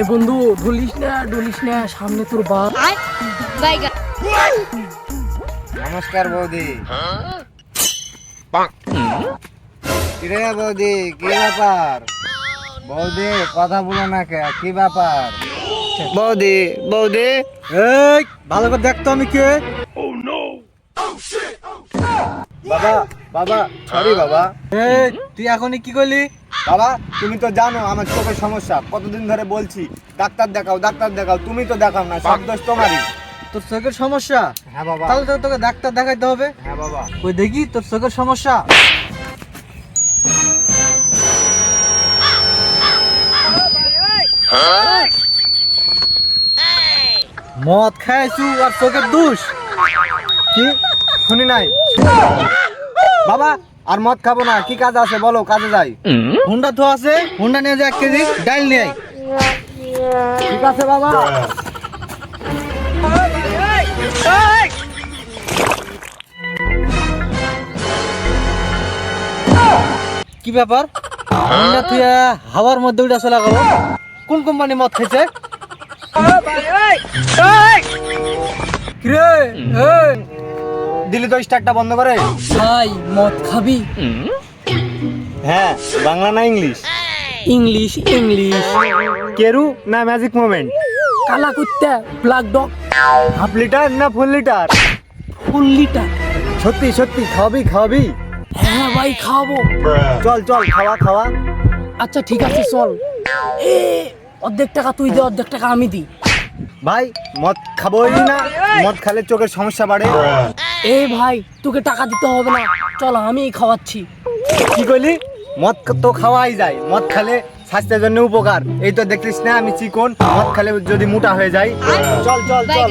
এ বন্ধু ডলিস না সামনে তোর বাপ। নমস্কার বৌদি। কিরে বৌদি, কি ব্যাপার? বৌদি কথা বলো না কে, কি ব্যাপার? বৌদি বৌদি, এই ভালো করে দেখতো আমি কে। বাবা বাবা, সরি বাবা। এই তুই এখনই কি করলি? বাবা তুমি তো জানো আমার চোখের সমস্যা, কতদিন ধরে বলছি ডাক্তার দেখাও ডাক্তার দেখাও, তুমি তো দেখাও না, সব দোষ তোমারই। তোর চোখের সমস্যা? হ্যাঁ বাবা। তাহলে তো তোকে ডাক্তার দেখাইতে হবে। হ্যাঁ বাবা। ওই দেখি তোর চোখের সমস্যা। মদ খাইছু আর চোখের দোষ? কি শুনি নাই বাবা? আর মদ খাবো না, কি কাজ আছে বলো, কাজে যাই। হুন্ডা তো আছে, হুন্ডা নিয়ে যা 1 কেজি ডাল নিয়ে আয়। ঠিক আছে বাবা। কি ব্যাপার? হুন্ডা তুই হাওয়ার মধ্যে উঠে চলা গেল। কোন কোম্পানি মদ খাইছে? কিরে এই দিলি তো স্টার্টটা বন্ধ করে। ভাই মদ খাবি? হ্যাঁ, বাংলা না ইংলিশ? ইংলিশ। কেরু না ম্যাজিক মোমেন্ট? কালা কুত্তা, ব্ল্যাক ডগ, হাফ লিটার না ফুল লিটার? ফুল লিটার। সত্যি সত্যি খাওয়াবি খাওয়াবি? হ্যাঁ ভাই খাওয়াবো। চল চল, খাওয়া খাওয়া। আচ্ছা ঠিক আছে চল। এ অর্ধেক টাকা তুই দে, অর্ধেক টাকা আমি দিই। ভাই মদ খাবোই না, মদ খেলে চোখের সমস্যা বাড়ে। এই ভাই তোকে টাকা দিতে হবে না, চল আমি খাওয়াচ্ছি। কি কইলি? মদ তো খাওয়াই যায়, মদ খেলে স্বাস্থ্যের জন্য উপকার। এই তো দেখলিস না আমি চিকন, মদ খেলে যদি মোটা হয়ে যায়। চল চল চল।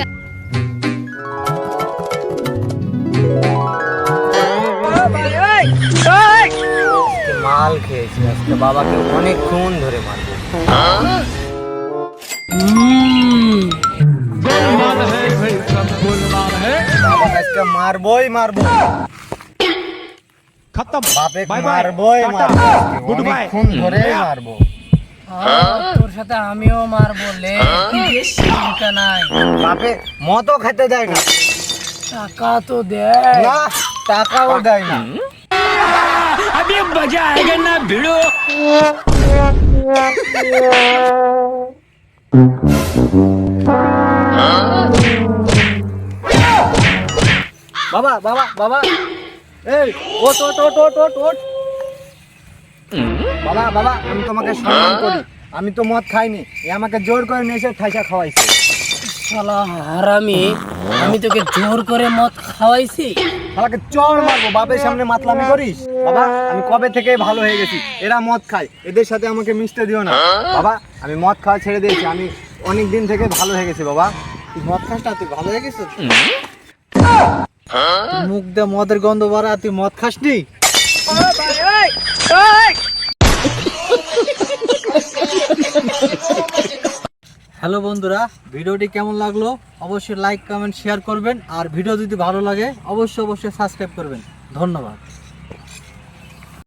মাল খেয়েছি আজকে, বাবাকে অনেকক্ষণ ধরে মারবো। বাবাকে আজকে মারবোই মারবো, বাপে মারবোই মারবো, অনেকক্ষণ ধরে মারবো। তোর সাথে আমিও মারবো লে, চিন্তা নাই। বাপে মদও খেতে দেয় না। টাকা তো দেয় না, টাকাও দেয় না। अभी मजा आएगा ना भिड़ो। বাবা বাবা বাবা, এই ওট ওট ওট ওট ওট ওট। বাবা বাবা, আমি তোমাকে সম্মান করি, আমি তো মদ খাইনি, এ আমাকে জোর করে নিয়ে এসে ঠাইসা খাওয়াইছে। শালা হারামি, আমি তোকে জোর করে মদ খাওয়াইছি? আমাকে চড় মারবো, বাপের সামনে মাতলামি করিস? বাবা আমি কবে থেকে ভালো হয়ে গেছি, এরা মদ খায়, এদের সাথে আমাকে মিশতে দিও না। বাবা আমি মদ খাওয়া ছেড়ে দিয়েছি, আমি অনেক দিন থেকে ভালো হয়ে গেছি। বাবা তুই মদ খাস না? তুই ভালো হয়ে গেছিস? মুখ দিয়ে মদের গন্ধ বাড়া, তুই মদ খাসনি? হ্যালো বন্ধুরা, ভিডিওটি কেমন লাগলো অবশ্যই লাইক কমেন্ট শেয়ার করবেন, আর ভিডিও যদি ভালো লাগে অবশ্যই সাবস্ক্রাইব করবেন। ধন্যবাদ।